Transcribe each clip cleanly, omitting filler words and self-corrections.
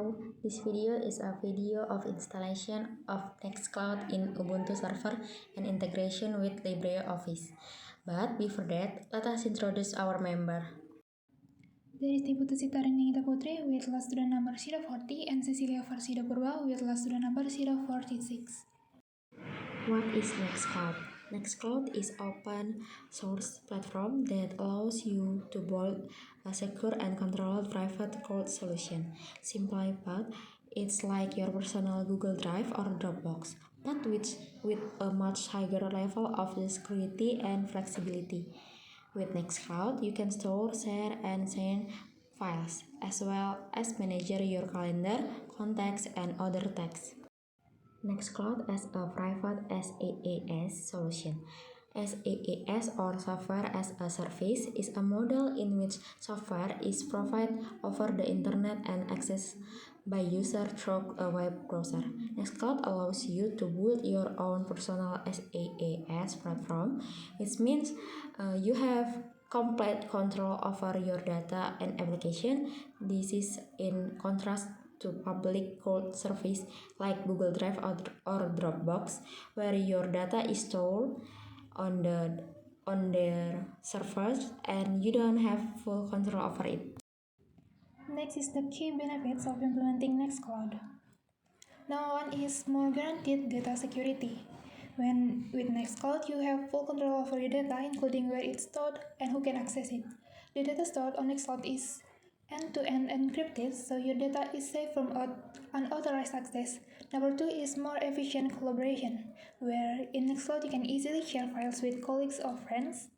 Hello, this video is a video of installation of Nextcloud in Ubuntu server and integration with LibreOffice. But before that, let us introduce our member. There is Ibu Tusitarin Ningita Putri with last student number 040 and Cecilia Farsido Purwa with last student number 046. What is Nextcloud? Nextcloud is open source platform that allows you to build a secure and controlled private cloud solution. Simply put, it's like your personal Google Drive or Dropbox, but with a much higher level of security and flexibility. With Nextcloud, you can store, share, and send files, as well as manage your calendar, contacts, and other tasks. Nextcloud as a private SaaS solution. SaaS or software as a service is a model in which software is provided over the internet and accessed by user through a web browser. Nextcloud allows you to build your own personal SaaS platform, which means you have complete control over your data and application. This is in contrast to public cloud service like Google Drive or Dropbox, where your data is stored on their servers and you don't have full control over it. Next is the key benefits of implementing Nextcloud. Number one is more guaranteed data security. With Nextcloud, you have full control over your data, including where it's stored and who can access it. The data stored on Nextcloud is end-to-end encrypted, so your data is safe from unauthorized access. Number two is more efficient collaboration, where in Nextcloud you can easily share files with colleagues or friends,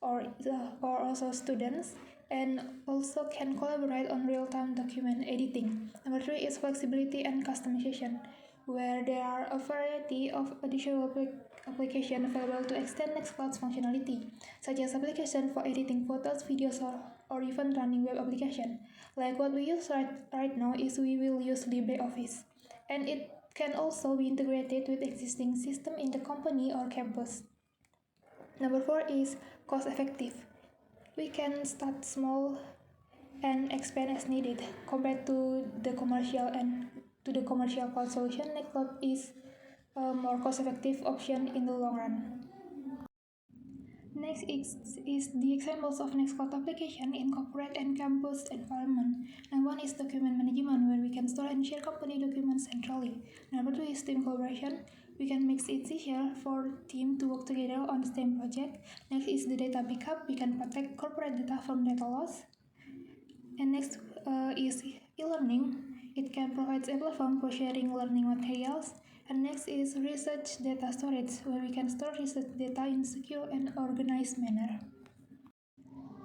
or also students, and also can collaborate on real-time document editing. Number three is flexibility and customization, where there are a variety of additional applications available to extend Nextcloud's functionality, such as application for editing photos, videos, or even running web application. Like what we use right now is we will use LibreOffice, and it can also be integrated with existing system in the company or campus. Number four is cost effective. We can start small and expand as needed. Compared to the commercial cloud solution, Nextcloud is a more cost-effective option in the long run. Next is the examples of Nextcloud application in corporate and campus environment. Number one is document management, where we can store and share company documents centrally. Number two is team collaboration. We can make it easier for team to work together on the same project. Next is the data backup. We can protect corporate data from data loss. And next is e-learning. It can provide a platform for sharing learning materials. And next is research data storage, where we can store research data in secure and organized manner.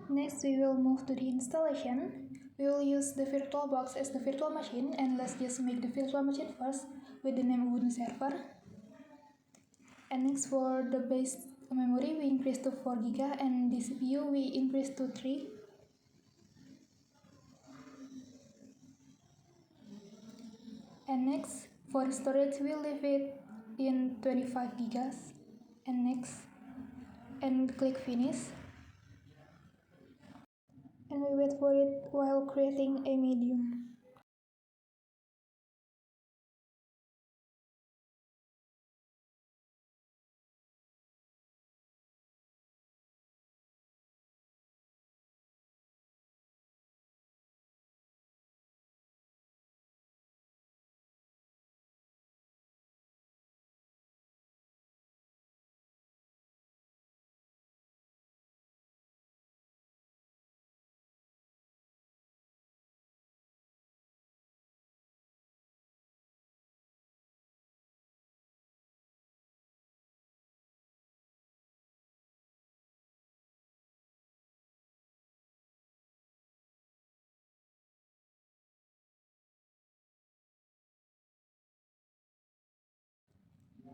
Next, we will move to the installation. We will use the VirtualBox as the virtual machine, and let's just make the virtual machine first with the name Ubuntu server. And next, for the base memory, we increase to 4 GB, and the CPU we increase to 3. And next, for storage, we leave it in 25 GB. And next, and click finish. And we wait for it while creating a medium.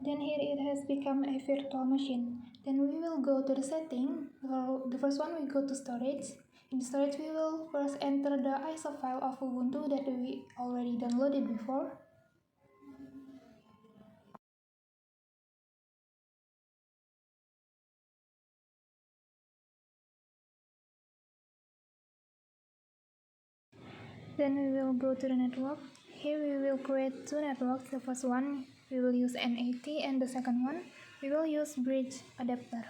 Then here it has become a virtual machine. Then we will go to the setting. The first one we go to storage. In storage we will first enter the ISO file of Ubuntu that we already downloaded before. Then we will go to the network. here we will create two networks. The first one we will use NAT and the second one we will use bridge adapter.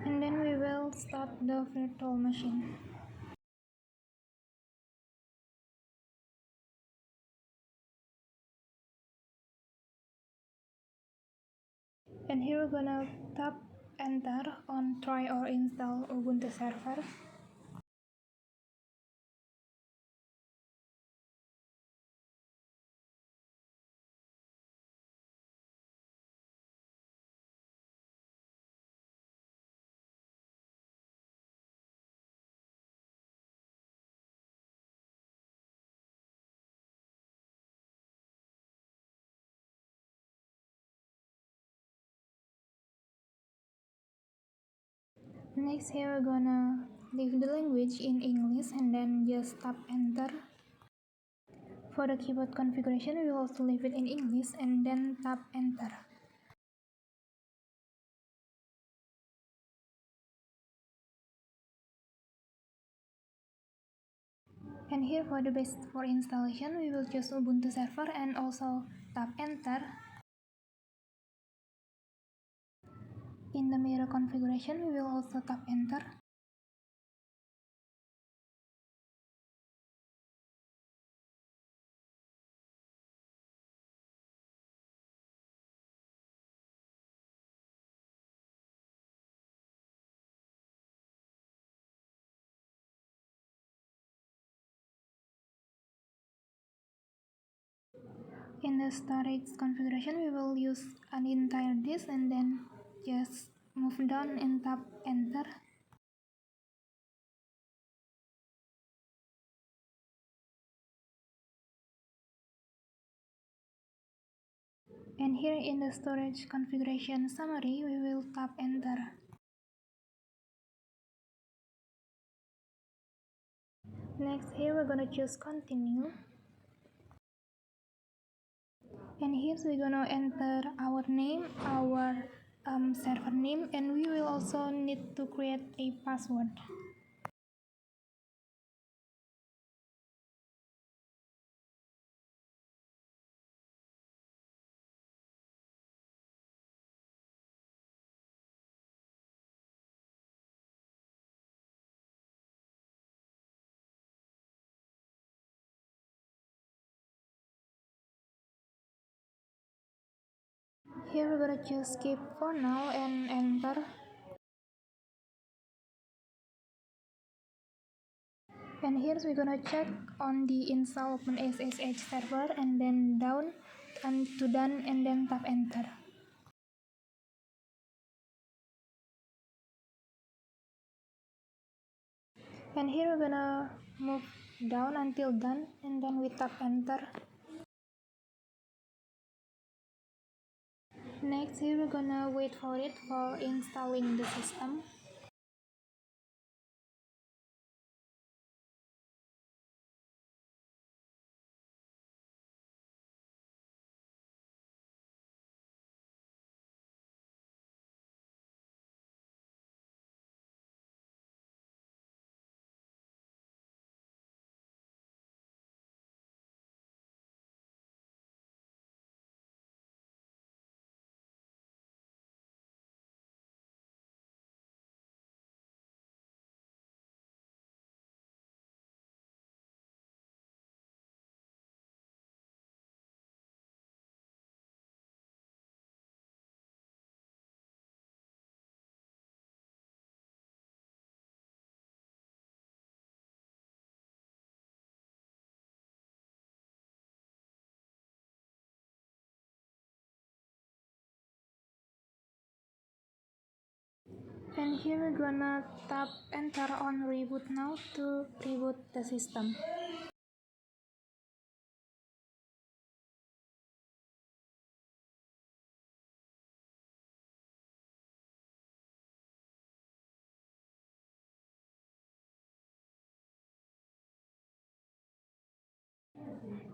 And then we will start the virtual machine. And here we're gonna tap enter on try or install Ubuntu server. Next here we're gonna leave the language in English and then just tap enter. For the keyboard configuration we will also leave it in English and then tap enter. And here for the base for installation we will choose Ubuntu server and also tap enter. In the mirror configuration we will also tap enter. In the storage configuration we will use an entire disk and then just move down and tap enter. And here in the storage configuration summary we will tap enter. Next here we're gonna choose continue. And here we're gonna enter our name, our server name, and we will also need to create a password. Here we're gonna choose skip for now and enter. And here we're gonna check on the install OpenSSH server and then down and to done and then tap enter. And here we're gonna move down until done and then we tap enter. Next here we're gonna wait for it for installing the system. And here we're gonna tap enter on reboot now to reboot the system.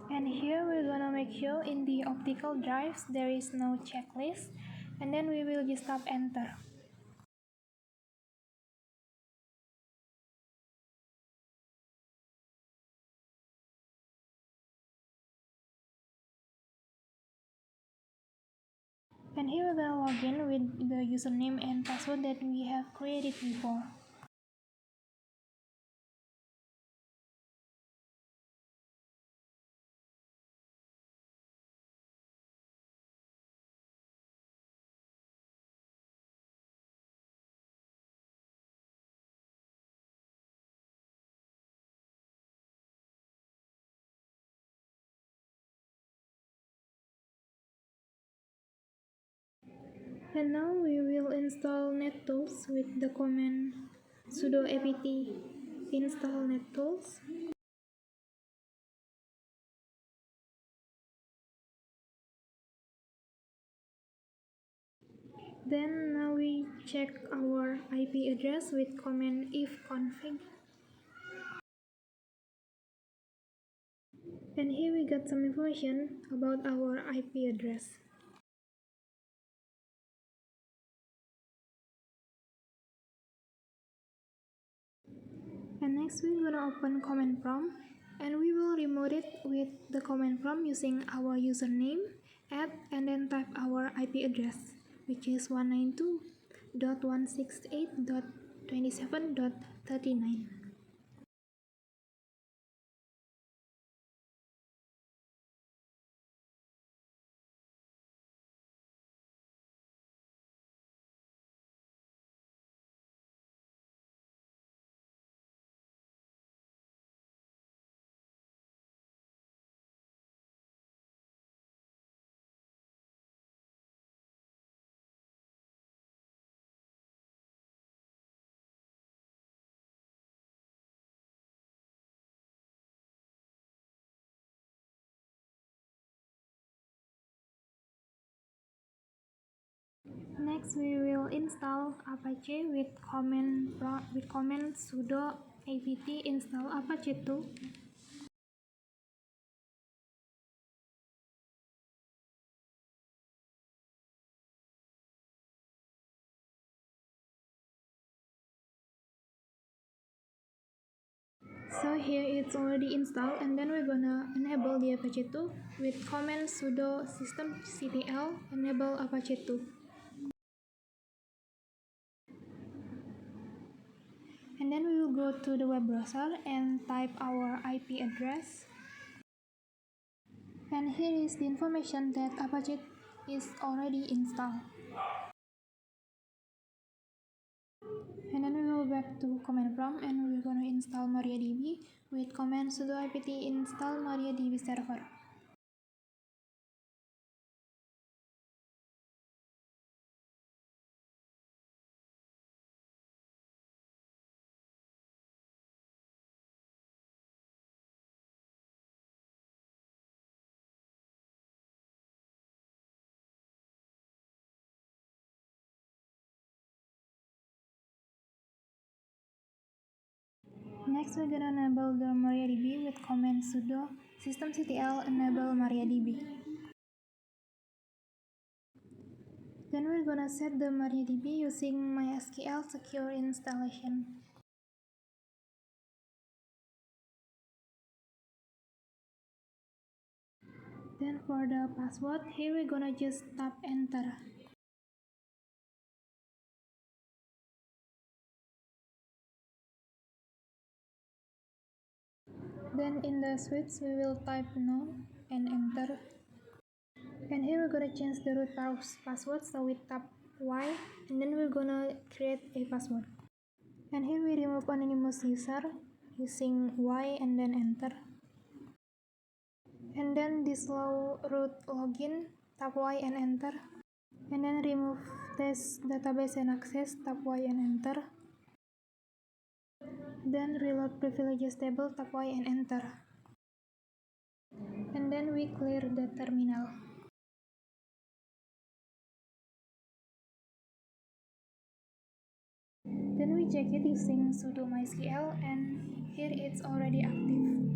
And here we're gonna make sure in the optical drives there is no checklist, and then we will just tap enter. And here we're gonna log in with the username and password that we have created before. And now we will install NetTools with the command sudo apt install NetTools. Then now we check our IP address with command ifconfig. And here we got some information about our IP address. And next we're gonna open command prompt, and we will remote it with the command prompt using our username, and then type our IP address, which is 192.168.27.39. Next, we will install Apache with command sudo apt install Apache 2. So here it's already installed, and then we're gonna enable the Apache 2 with command sudo systemctl enable Apache 2. And then we will go to the web browser and type our IP address. And here is the information that Apache is already installed. And then we will back to command prompt, and we're going to install MariaDB with command sudo apt install MariaDB server. Next, we're gonna enable the MariaDB with command sudo systemctl enable MariaDB. Then we're gonna set the MariaDB using MySQL secure installation. Then for the password, here we're gonna just tap enter. Then in the switch, we will type no and enter. And here we're gonna change the root password, so we tap Y, and then we're gonna create a password. And here we remove anonymous user using Y and then enter. And then disallow root login, tap Y and enter. And then remove test database and access, tap Y and enter. Then reload privileges table, tap Y and enter. And then we clear the terminal. Then we check it using sudo mysql, and here it's already active.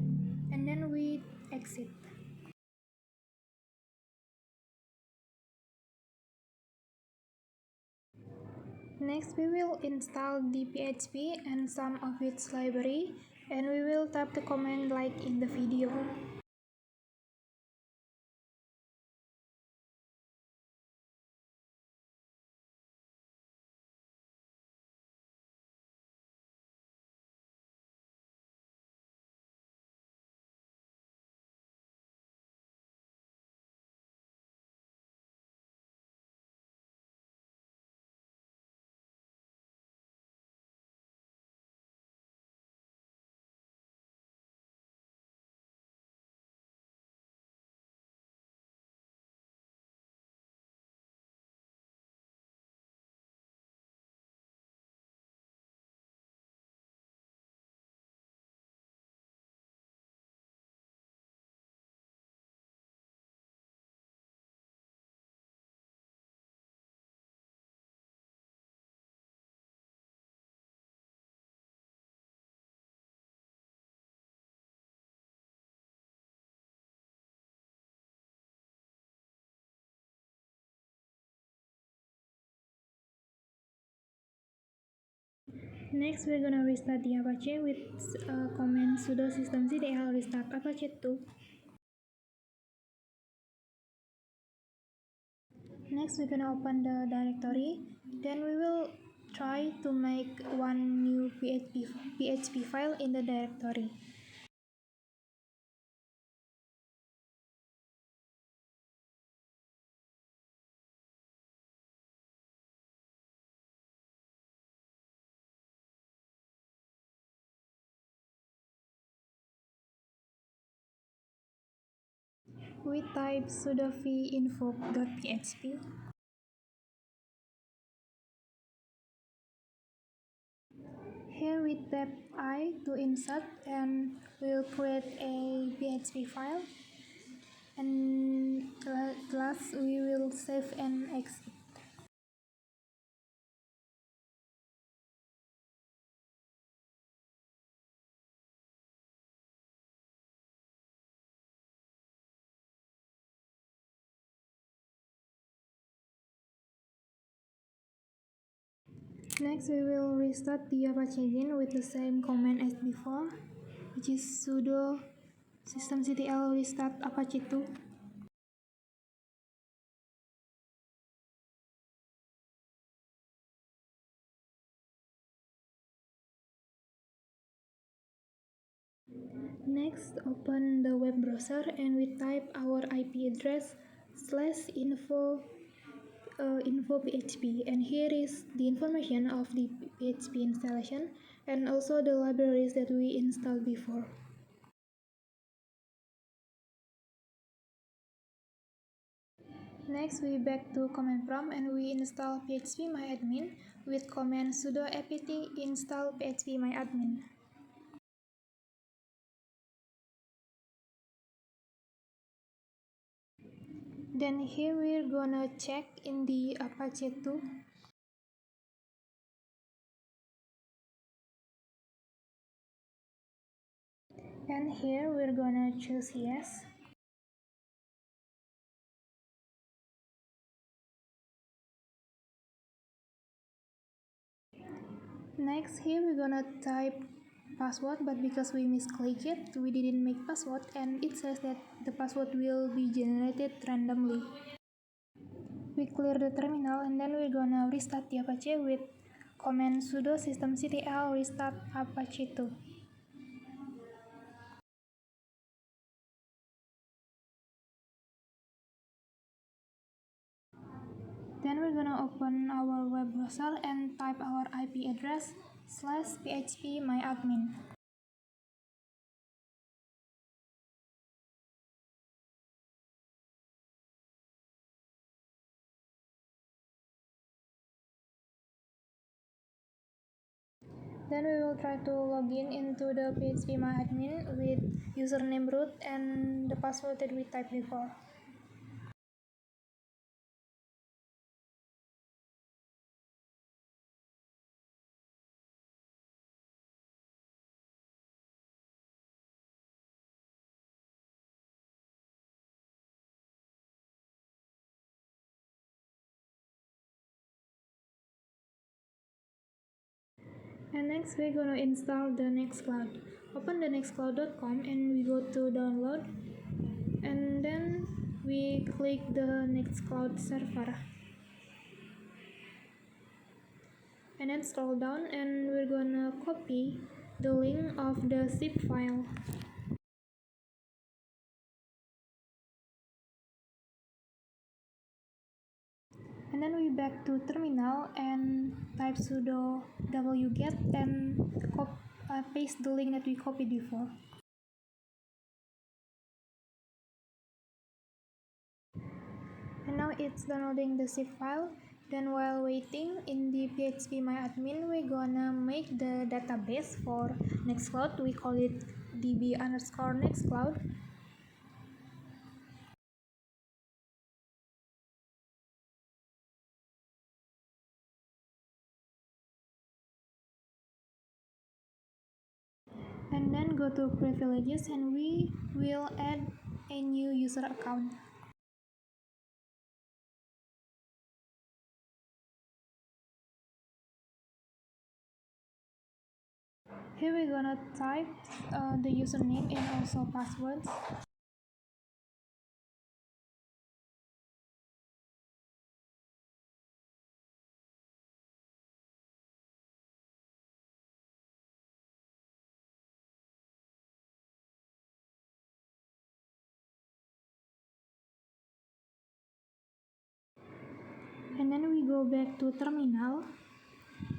And then we exit. Next, we will install the PHP and some of its library, and we will type the command like in the video. Next, we're gonna restart the Apache with command sudo systemctl restart apache 2. Next, we're gonna open the directory. Then we will try to make one new PHP file in the directory. We type sudo v invoke.php. Here we tap I to insert, and we'll create a PHP file. And last we will save and exit. Next, we will restart the Apache again with the same command as before, which is sudo systemctl restart apache 2. Next, open the web browser and we type our IP address /info php, and here is the information of the PHP installation and also the libraries that we installed before. Next, we back to command prompt and we install phpMyAdmin with command sudo apt install phpMyAdmin. Then here we're gonna check in the Apache 2. And here we're gonna choose yes. Next, here we're gonna type password, but because we misclicked it, we didn't make password, and it says that the password will be generated randomly. We clear the terminal and then we're gonna restart the Apache with command sudo systemctl restart apache 2. Then we're gonna open our web browser and type our IP address /phpMyAdmin. Then we will try to log in into the phpMyAdmin with username root and the password that we typed before. And next we're gonna install the Nextcloud. Open the nextcloud.com and we go to download, and then we click the Nextcloud server. And then scroll down and we're gonna copy the link of the zip file. And then we back to terminal and type sudo wget and paste the link that we copied before. And now it's downloading the zip file. Then while waiting in the phpMyAdmin, we're gonna make the database for Nextcloud. We call it db_nextcloud. And then go to privileges and we will add a new user account. Here we're gonna type the username and also passwords. And then we go back to terminal,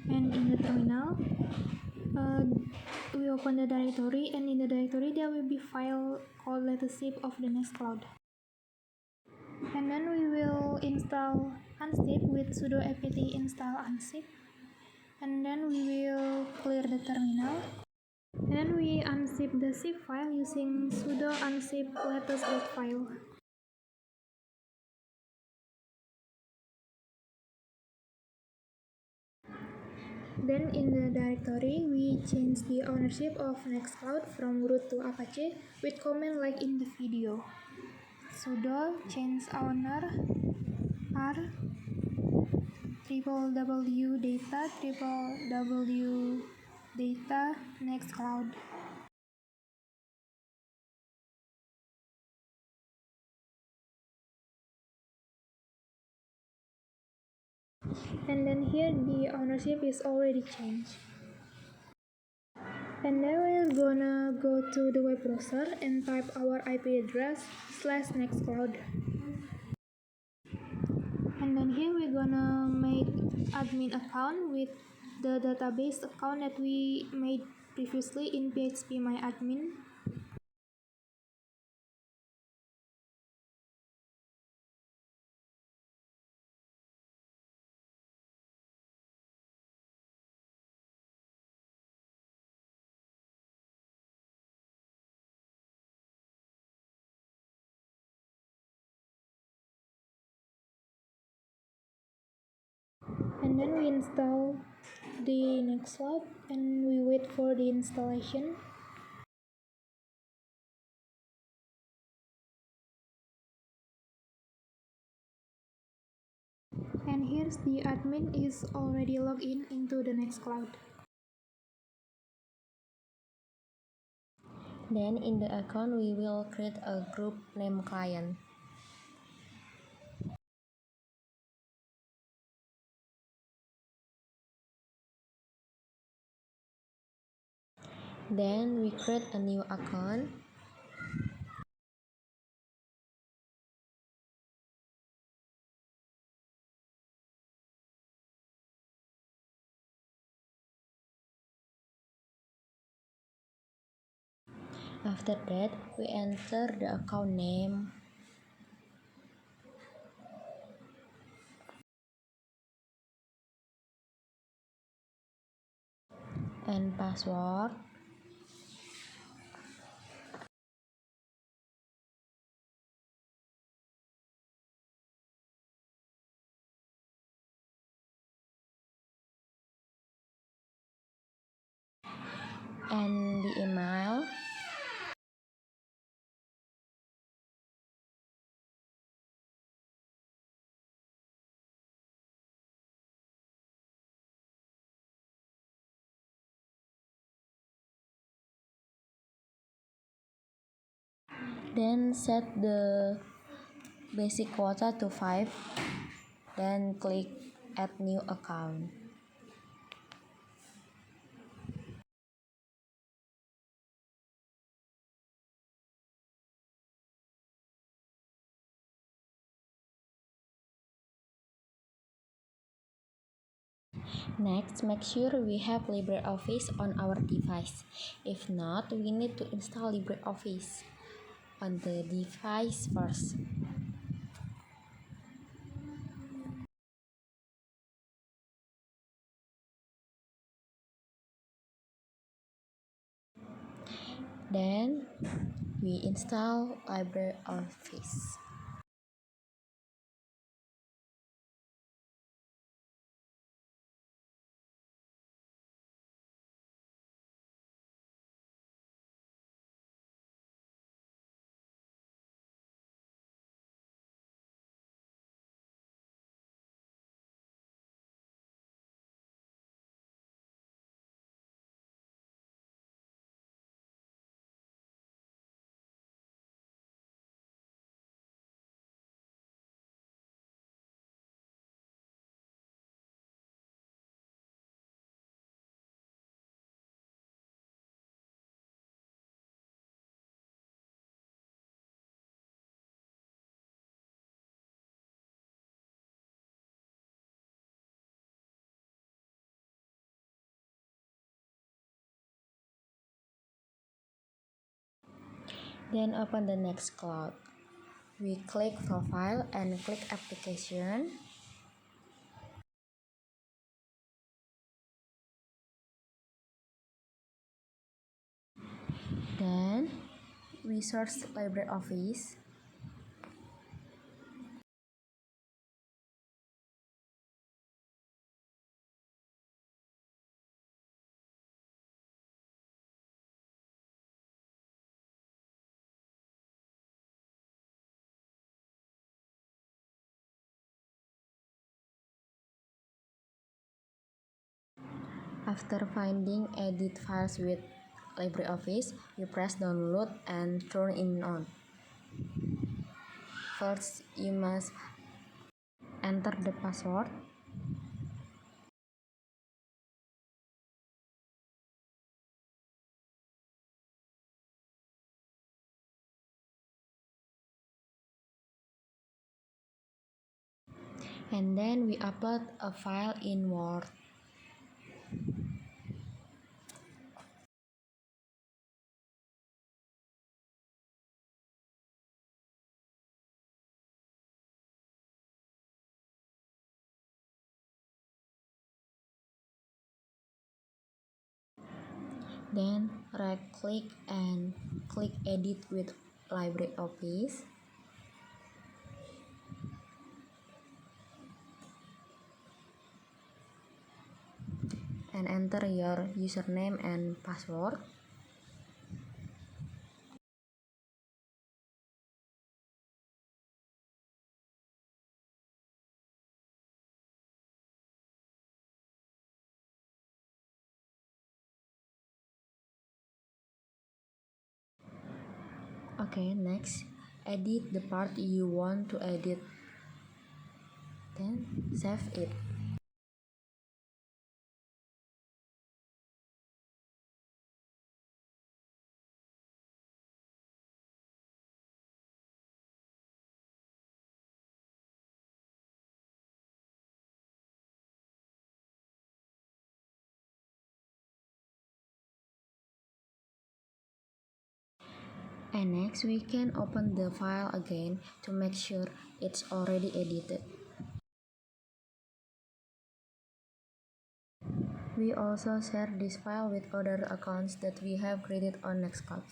and in the terminal we open the directory, and in the directory there will be file called letterzip of the Nextcloud. And then we will install unzip with sudo apt install unzip, and then we will clear the terminal, and then we unzip the zip file using sudo unzip latest.file. Then in the directory, we change the ownership of Nextcloud from root to Apache with command like in the video. Sudo change owner r www.data Nextcloud. And then here the ownership is already changed. And then we're gonna go to the web browser and type our IP address /nextcloud. And then here we're gonna make admin account with the database account that we made previously in phpMyAdmin. And then we install the Nextcloud and we wait for the installation. And here's the admin is already logged in into the Nextcloud. Then in the account we will create a group name client. Then we create a new account. After that, we enter the account name. and password. And the email. Then set the basic quota to 5. Then click add new account. Next, make sure we have LibreOffice on our device. If not, we need to install LibreOffice on the device first. Then we install LibreOffice. Then open the Nextcloud. We click Profile and click Application. Then we search LibreOffice. After finding edit files with LibreOffice, you press download and turn it on. First, you must enter the password. And then we upload a file in Word. Then right-click and click Edit with LibreOffice. And enter your username and password. Okay, next, edit the part you want to edit. Then save it. And next, we can open the file again to make sure it's already edited. We also share this file with other accounts that we have created on Nextcloud.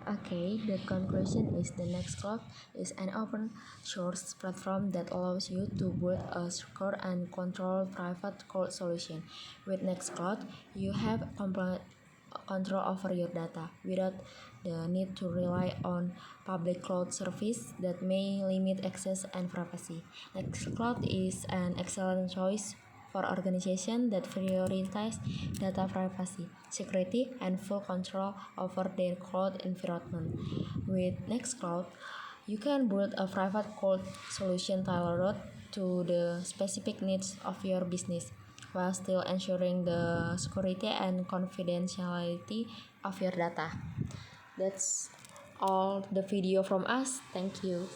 Okay, the conclusion is the Nextcloud is an open source platform that allows you to build a secure and controlled private cloud solution. With Nextcloud, you have complete control over your data without the need to rely on public cloud service that may limit access and privacy. Nextcloud is an excellent choice for organizations that prioritize data privacy, security, and full control over their cloud environment. With Nextcloud, you can build a private cloud solution tailored to the specific needs of your business while still ensuring the security and confidentiality of your data. That's all the video from us. Thank you.